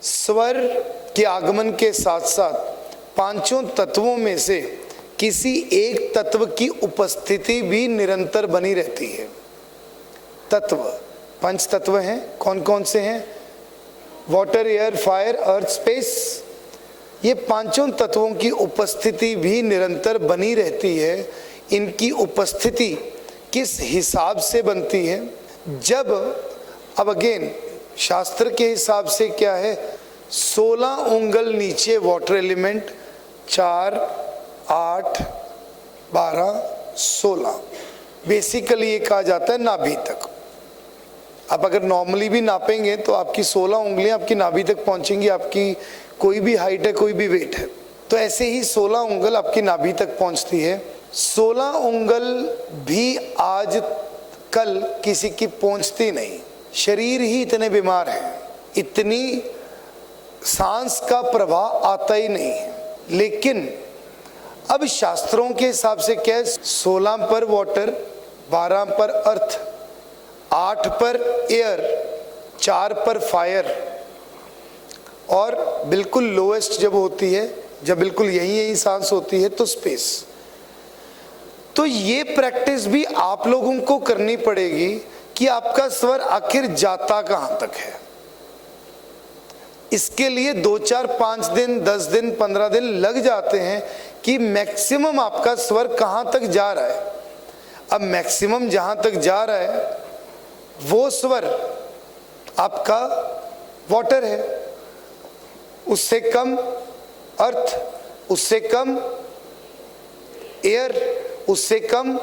स्वर के आगमन के साथ साथ पांचों तत्वों में से किसी एक तत्व की उपस्थिति भी निरंतर बनी रहती है। तत्व, पंच तत्व हैं, कौन कौन से हैं? वाटर, एयर, फायर, अर्थ, स्पेस। ये पांचों तत्वों की उपस्थिति भी निरंतर बनी रहती है। इनकी उपस्थिति किस हिसाब से बनती है? जब, अब अगेन शास्त्र के हिसाब से क्या है, 16 उंगल नीचे वाटर एलिमेंट, 4, 8, 12, 16, बेसिकली ये कहा जाता है नाभि तक। आप अगर नॉर्मली भी नापेंगे तो आपकी 16 उंगलियां आपकी नाभि तक पहुंचेंगी, आपकी कोई भी हाइट है, कोई भी वेट है। तो ऐसे ही 16 उंगल आपकी नाभि तक पहुंचती है। 16 उंगल भी आज कल किसी की पहुंचती नहीं। शरीर ही इतने बीमार हैं, इतनी सांस का प्रवाह आता ही नहीं है। लेकिन अब शास्त्रों के हिसाब से क्या है, 16 पर वाटर, 12 पर अर्थ, 8 पर एयर, 4 पर फायर, और बिल्कुल लोएस्ट जब होती है, जब बिल्कुल यही सांस होती है, तो स्पेस। तो ये प्रैक्टिस भी आप लोगों को करनी पड़ेगी कि आपका स्वर आखिर जाता कहां तक है। इसके लिए 2, 4, 5 दिन, 10 दिन, 15 दिन लग जाते हैं कि मैक्सिमम आपका स्वर कहां तक जा रहा है। अब मैक्सिमम जहां तक जा रहा है वो स्वर आपका वाटर है, उससे कम अर्थ, उससे कम एयर, उससे कम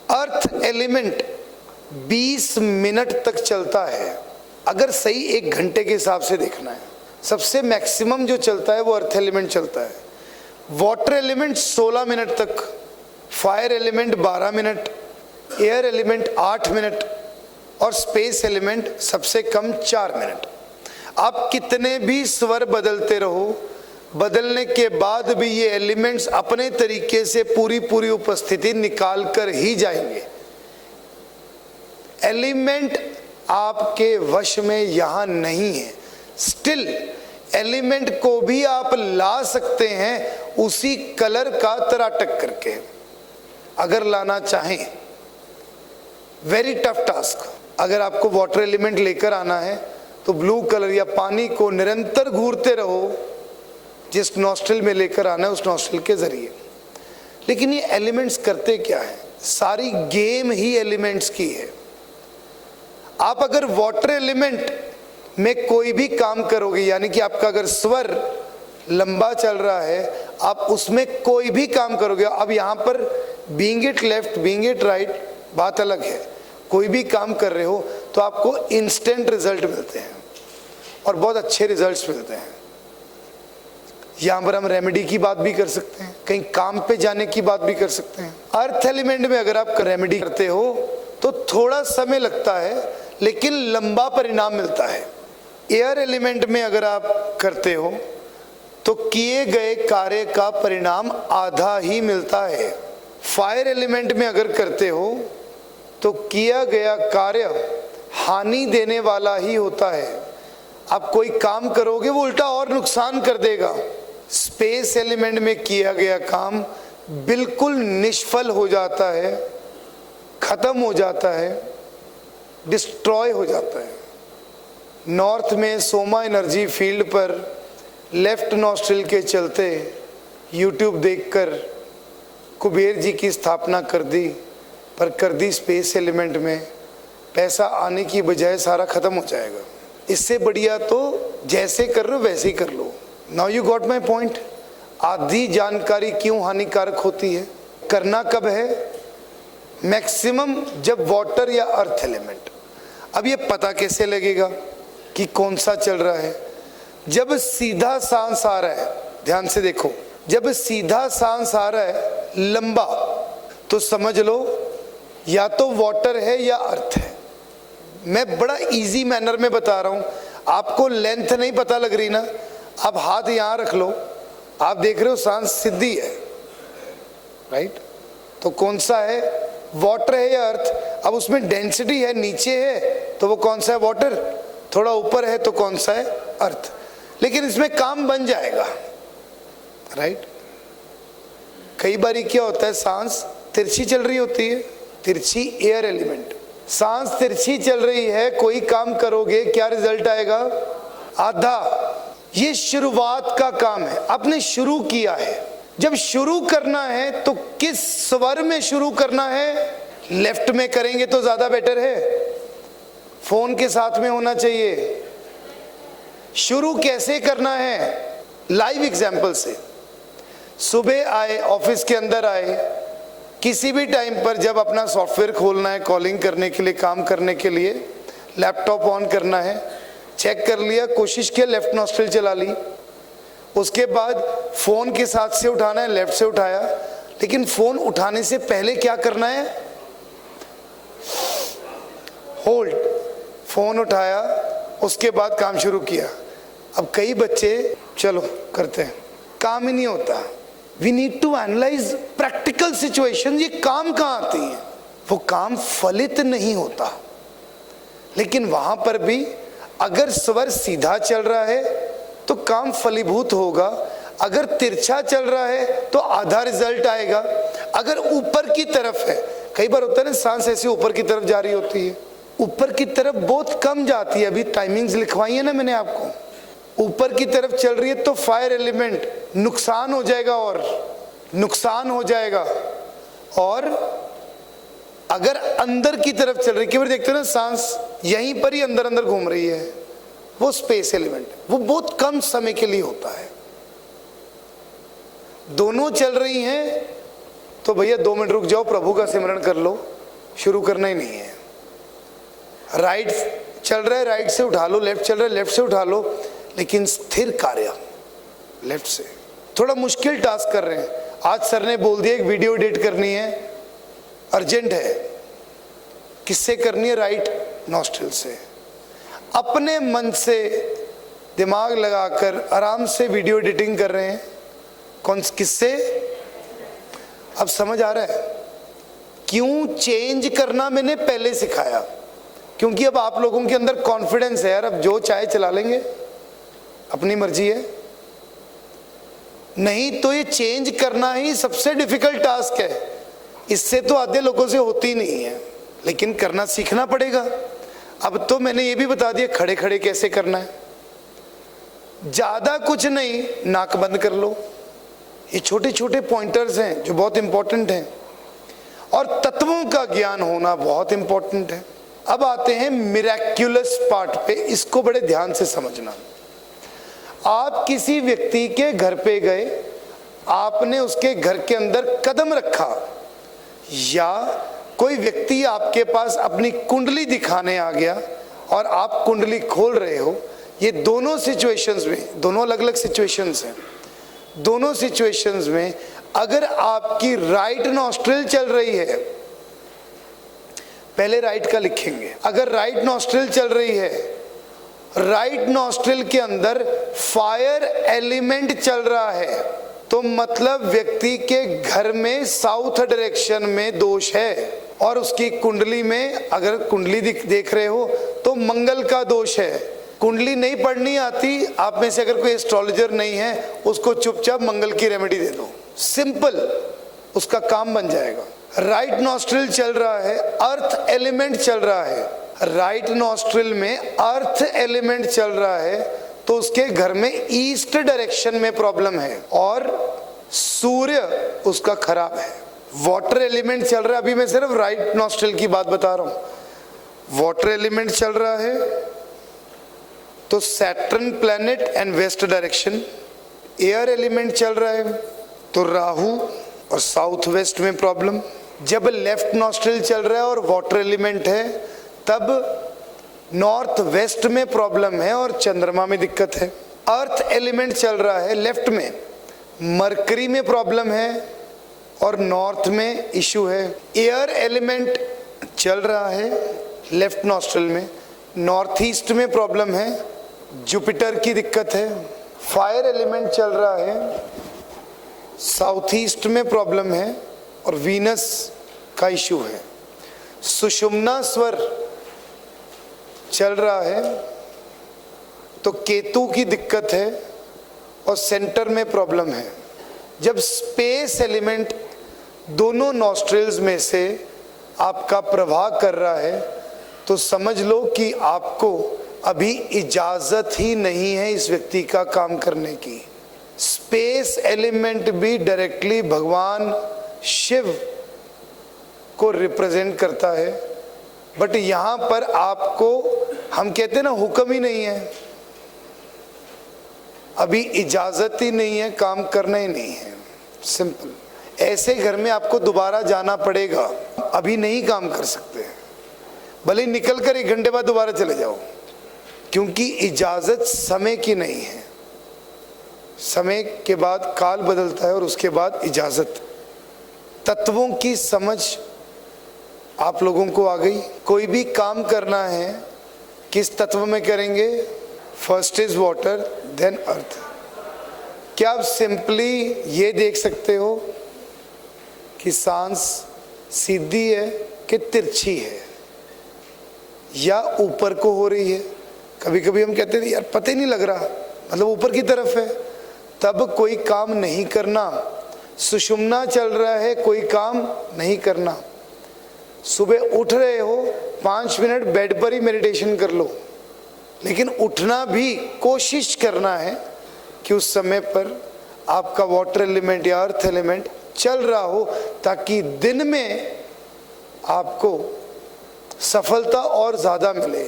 अर्थ एलिमेंट 20 मिनट तक चलता है। अगर सही 1 घंटे के हिसाब से देखना है, सबसे मैक्सिमम जो चलता है वो अर्थ एलिमेंट चलता है। वाटर एलिमेंट 16 मिनट तक, fire element 12 minute, air element 8 minute, और स्पेस एलिमेंट सबसे कम 4 मिनट। आप कितने भी स्वर बदलते रहो, बदलने के बाद भी ये एलिमेंट्स अपने तरीके से पूरी उपस्थिति निकाल कर ही जाएंगे। एलिमेंट आपके वश में यहां नहीं है। स्टिल एलिमेंट को भी आप ला सकते हैं उसी कलर का तराटक करके, अगर लाना चाहें। Very tough task. अगर आपको वाटर एलिमेंट लेकर आना है तो ब्लू कलर या पानी को निरंतर घूरते रहो, जिस नॉस्ट्रिल में लेकर आना है उस नॉस्ट्रिल के जरिए। लेकिन ये एलिमेंट्स करते क्या है? सारी गेम ही एलिमेंट्स की है। आप अगर वाटर एलिमेंट में कोई भी काम करोगे, यानी कि आपका अगर स्वर लंबा चल रहा है, आप उसमें कोई भी काम करोगे, अब यहाँ पर being it left, being it right, बात अलग है। कोई भी काम कर रहे हो तो आपको इंस्टेंट रिजल्ट मिलते हैं और बहुत अच्छे रिजल्ट्स मिलते हैं। यहाँ पर हम रेमेडी की बात भी कर सकते हैं, कहीं काम पे जाने की बात भी कर सकते हैं। अर्थ एलिमेंट में अगर आप रेमेडी करते हो तो थोड़ा समय लगता है लेकिन लंबा परिणाम मिलता है। एयर एलिमेंट में अगर आप करते हो तो किए गए कार्य का परिणाम आधा ही मिलता है। फायर एलिमेंट में अगर करते हो तो किया गया कार्य हानि देने वाला ही होता है। आप कोई काम करोगे वो उल्टा और नुकसान कर देगा। स्पेस एलिमेंट में किया गया काम बिल्कुल निष्फल हो जाता है, खत्म हो जाता है, डिस्ट्रॉय हो जाता है। नॉर्थ में सोमा एनर्जी फील्ड पर लेफ्ट नॉस्ट्रिल के चलते यूट्यूब देखकर कुबेर जी की स्थापना कर दी, पर कर दी स्पेस एलिमेंट में। पैसा आने की बजाय सारा खत्म हो जाएगा। इससे बढ़िया तो जैसे कर रहे हो वैसे ही कर लो। Now you got my point. आधी जानकारी क्यों हानिकारक होती है? करना कब है? मैक्सिमम जब वाटर या अर्थ एलिमेंट। अब ये पता कैसे लगेगा कि कौन सा चल रहा है? जब सीधा सांस आ रहा है, ध्यान से देखो, जब सीधा सांस आ रहा है लंबा, तो समझ लो या तो वाटर है या अर्थ है। मैं बड़ा इजी मैनर में बता रहा हूं, आपको लेंथ नहीं पता लग रही ना, आप हाथ यहां रख लो, आप देख रहे हो सांस सीधी है, राइट? तो कौन सा है, वाटर है या अर्थ? अब उसमें डेंसिटी है, नीचे है तो वो कौन सा है? वाटर। थोड़ा ऊपर है तो कौन सा है? अर्थ। लेकिन इसमें काम बन जाएगा, राइट? कई बार क्या होता है, सांस तिरछी चल रही होती है, तिरछी एयर एलिमेंट, सांस तिरछी चल रही है, कोई काम करोगे क्या रिजल्ट आएगा? आधा। ये शुरुआत का काम है, आपने शुरू किया है। जब शुरू करना है तो किस स्वर में शुरू करना है? लेफ्ट में करेंगे तो ज्यादा बेटर है, फोन के साथ में होना चाहिए। शुरू कैसे करना है? लाइव एग्जाम्पल से। सुबह आए, ऑफिस के अंदर आए, किसी भी टाइम पर जब अपना सॉफ्टवेयर खोलना है कॉलिंग करने के लिए, काम करने के लिए, लैपटॉप ऑन करना है, चेक कर लिया, कोशिश किया, लेफ्ट नॉस्ट्रिल चला ली। उसके बाद फोन के साथ से उठाना है, लेफ्ट से उठाया। लेकिन फोन उठाने से पहले क्या करना है? होल्ड। फोन उठाया, उसके बाद काम शुरू किया। अब कई बच्चे चलो करते हैं, काम ही नहीं होता। We need to analyse practical situation, ये काम कहाँ आती है? वो काम फलित नहीं होता। लेकिन वहां पर भी अगर स्वर सीधा चल रहा है तो काम फलीभूत होगा, अगर तिरछा चल रहा है तो आधा रिजल्ट आएगा। अगर ऊपर की तरफ है, कई बार होता है ना, सांस ऐसे ऊपर की तरफ जा रही होती है, ऊपर की तरफ बहुत कम जाती है। अभी टाइमिंग्स लिखवाई है ना मैंने आपको, ऊपर की तरफ चल रही है तो फायर एलिमेंट नुकसान हो जाएगा, और नुकसान हो जाएगा। और अगर अंदर की तरफ चल रही, कई बार देखते हो ना, सांस यहीं पर ही अंदर अंदर घूम रही है, वो स्पेस एलिमेंट, वो बहुत कम समय के लिए होता है। दोनों चल रही हैं तो भैया 2 मिनट रुक जाओ, प्रभु का सिमरण कर लो, शुरू करना ही नहीं है। राइट चल रहा है, राइट से उठा लो, लेफ्ट चल रहा है, लेफ्ट से उठा लो, लेकिन स्थिर कार्य लेफ्ट से। थोड़ा मुश्किल टास्क कर रहे हैं, आज सर ने बोल दिया एक वीडियो एडिट करनी है, अर्जेंट है, किससे करनी है? राइट नॉस्ट्रिल से। अपने मन से दिमाग लगाकर आराम से वीडियो एडिटिंग कर रहे हैं, कौन किससे? अब समझ आ रहा है क्यों चेंज करना मैंने पहले सिखाया? क्योंकि अब आप लोगों के अंदर कॉन्फिडेंस है यार, अब जो चाहे चला लेंगे, अपनी मर्जी है। नहीं तो ये चेंज करना ही सबसे डिफिकल्ट टास्क है, इससे तो आधे लोगों से होती नहीं है, लेकिन करना सीखना पड़ेगा। अब तो मैंने ये भी बता दिया खड़े खड़े कैसे करना है, ज्यादा कुछ नहीं, नाक बंद कर लो। ये छोटे छोटे पॉइंटर्स हैं जो बहुत इंपॉर्टेंट हैं, और तत्वों का ज्ञान होना बहुत इंपॉर्टेंट है। अब आते हैं मिरेक्युलस पार्ट पे, इसको बड़े ध्यान से समझना। आप किसी व्यक्ति के घर पे गए, आपने उसके घर के अंदर कदम रखा, या कोई व्यक्ति आपके पास अपनी कुंडली दिखाने आ गया और आप कुंडली खोल रहे हो, ये दोनों सिचुएशंस में, दोनों अलग अलग सिचुएशंस हैं, दोनों सिचुएशंस में अगर आपकी राइट नॉस्ट्रिल चल रही है, पहले राइट का लिखेंगे, अगर राइट नॉस्ट्रिल चल रही है, राइट नॉस्ट्रिल के अंदर फायर एलिमेंट चल रहा है, तो मतलब व्यक्ति के घर में साउथ डायरेक्शन में दोष है, और उसकी कुंडली में अगर कुंडली देख रहे हो तो मंगल का दोष है। कुंडली नहीं पढ़नी आती आप में से अगर कोई एस्ट्रोलॉजर नहीं है, उसको चुपचाप मंगल की रेमेडी दे दो, सिंपल, उसका काम बन जाएगा। राइट नॉस्ट्रिल चल रहा है, अर्थ एलिमेंट चल रहा है, राइट नॉस्ट्रिल में अर्थ एलिमेंट चल रहा है, तो उसके घर में ईस्ट डायरेक्शन में प्रॉब्लम है, और सूर्य उसका खराब है। वाटर एलिमेंट चल रहा है, अभी मैं सिर्फ राइट नॉस्ट्रिल की बात बता रहा हूं, वाटर एलिमेंट चल रहा है तो Saturn planet and west direction. Air element चल रहा है तो राहु और साउथ वेस्ट में प्रॉब्लम। जब लेफ्ट नॉस्ट्रिल चल रहा है और वाटर एलिमेंट है, तब नॉर्थ वेस्ट में प्रॉब्लम है और चंद्रमा में दिक्कत है। अर्थ एलिमेंट चल रहा है लेफ्ट में, मरकरी में प्रॉब्लम है और नॉर्थ में इशू है। एयर एलिमेंट चल रहा है लेफ्ट नॉस्ट्रिल में, नॉर्थ ईस्ट में प्रॉब्लम है, जुपिटर की दिक्कत है। फायर एलिमेंट चल रहा है, साउथ ईस्ट में प्रॉब्लम है और वीनस का इशू है। सुषुम्ना स्वर चल रहा है तो केतु की दिक्कत है और सेंटर में प्रॉब्लम है। जब स्पेस एलिमेंट दोनों नॉस्ट्रिल्स में से आपका प्रवाह कर रहा है तो समझ लो कि आपको अभी इजाजत ही नहीं है इस व्यक्ति का काम करने की। स्पेस एलिमेंट भी डायरेक्टली भगवान शिव को रिप्रेजेंट करता है, बट यहां पर आपको हम कहते हैं ना हुक्म ही नहीं है, अभी इजाजत ही नहीं है, काम करना ही नहीं है। सिंपल। ऐसे घर में आपको दोबारा जाना पड़ेगा, अभी नहीं काम कर सकते, भले ही निकल कर 1 घंटे बाद दोबारा चले जाओ, क्योंकि इजाजत समय की नहीं है। समय के बाद काल बदलता है और उसके बाद इजाजत। तत्वों की समझ आप लोगों को आ गई। कोई भी काम करना है किस तत्व में करेंगे? फर्स्ट इज वाटर, देन अर्थ। क्या आप सिंपली ये देख सकते हो कि सांस सीधी है कि तिरछी है या ऊपर को हो रही है? कभी कभी हम कहते हैं यार पता ही नहीं लग रहा, मतलब ऊपर की तरफ है, तब कोई काम नहीं करना। सुषुम्ना चल रहा है, कोई काम नहीं करना। सुबह उठ रहे हो, 5 मिनट बेड पर ही मेडिटेशन कर लो, लेकिन उठना भी कोशिश करना है कि उस समय पर आपका वाटर एलिमेंट या अर्थ एलिमेंट चल रहा हो, ताकि दिन में आपको सफलता और ज़्यादा मिले,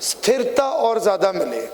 स्थिरता और ज़्यादा मिले।